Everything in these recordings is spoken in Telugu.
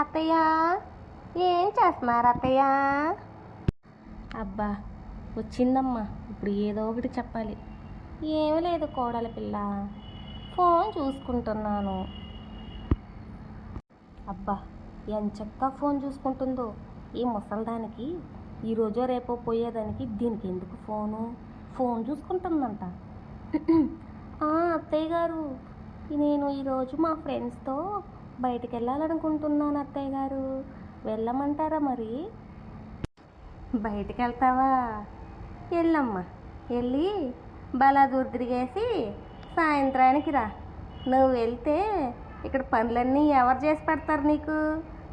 అత్తయ్య, ఏం చేస్తున్నారు అత్తయ్య? అబ్బా, వచ్చిందమ్మా. ఇప్పుడు ఏదో ఒకటి చెప్పాలి. ఏమీ లేదు కోడల పిల్ల, ఫోన్ చూసుకుంటున్నాను. అబ్బా, ఎంచక్కా ఫోన్ చూసుకుంటుందో ఈ ముసల్దానికి. ఈరోజో రేపో పోయేదానికి దీనికి ఎందుకు ఫోన్ చూసుకుంటుందంట. అత్తయ్య గారు, నేను ఈరోజు మా ఫ్రెండ్స్తో బయటికి వెళ్ళాలనుకుంటున్నాను అత్తయ్య గారు, వెళ్ళమంటారా మరి? బయటికి వెళ్తావా? వెళ్ళమ్మా, వెళ్ళి బలాదూర్ తిరిగేసి సాయంత్రానికి రా. నువ్వు వెళ్తే ఇక్కడ పనులన్నీ ఎవరు చేసి పెడతారు నీకు?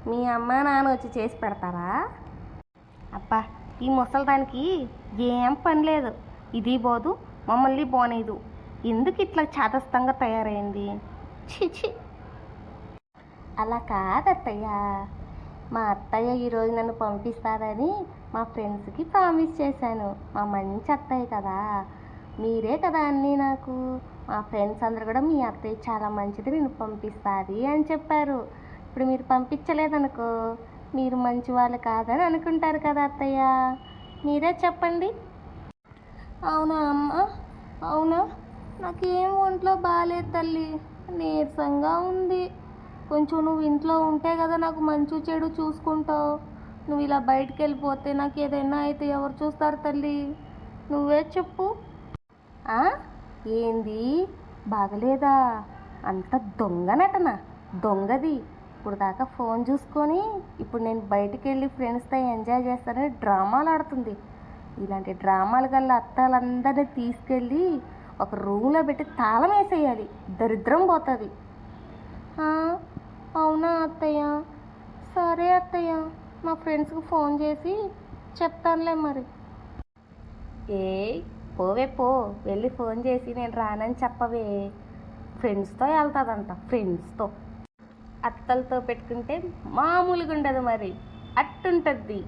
మీ అమ్మ నాన్న వచ్చి చేసి పెడతారా? అబ్బా, ఈ ముసలిదానికి ఏం పని లేదు. ఇది పోదు, మమ్మల్ని పోనీదు. ఎందుకు ఇట్లా చాదస్తంగా తయారైంది? చిచి. అలా కాదత్తయ్య, మా అత్తయ్య ఈరోజు నన్ను పంపిస్తారని మా ఫ్రెండ్స్కి ప్రామిస్ చేశాను. మా మంచి అత్తయ్య కదా, మీరే కదా అన్నీ నాకు. మా ఫ్రెండ్స్ అందరు కూడా మీ అత్తయ్య చాలా మంచిది, నేను పంపిస్తుంది అని చెప్పారు. ఇప్పుడు మీరు పంపించలేదనుకో, మీరు మంచి వాళ్ళు కాదని అనుకుంటారు కదా అత్తయ్య. మీరే చెప్పండి. అవునా అమ్మ? అవునా? నాకేం ఒంట్లో బాగాలేదు తల్లి, నీరసంగా ఉంది. కొంచెం నువ్వు ఇంట్లో ఉంటే కదా నాకు మంచి చెడు చూసుకుంటావు. నువ్వు ఇలా బయటికి వెళ్ళిపోతే నాకు ఏదైనా అయితే ఎవరు చూస్తారు తల్లి? నువ్వే చెప్పు. ఏంది బాగలేదా? అంత దొంగ నటన, దొంగది. ఇప్పుడు దాకా ఫోన్ చూసుకొని ఇప్పుడు నేను బయటికి వెళ్ళి ఫ్రెండ్స్తో ఎంజాయ్ చేస్తానని డ్రామాలు ఆడుతుంది. ఇలాంటి డ్రామాలు గల్ల అత్తాలందరినీ తీసుకెళ్ళి ఒక రూమ్లో పెట్టి తాళం వేసేయాలి, దరిద్రం పోతుంది. అవునా అత్తయ్య? సరే అత్తయ్య, మా ఫ్రెండ్స్కి ఫోన్ చేసి చెప్తానులే మరి. పోవే పో, వెళ్ళి ఫోన్ చేసి నేను రానని చెప్పవే. ఫ్రెండ్స్తో వెళ్తుందంట, ఫ్రెండ్స్తో. అత్తలతో పెట్టుకుంటే మామూలుగా ఉండదు మరి, అట్టుంటుంది.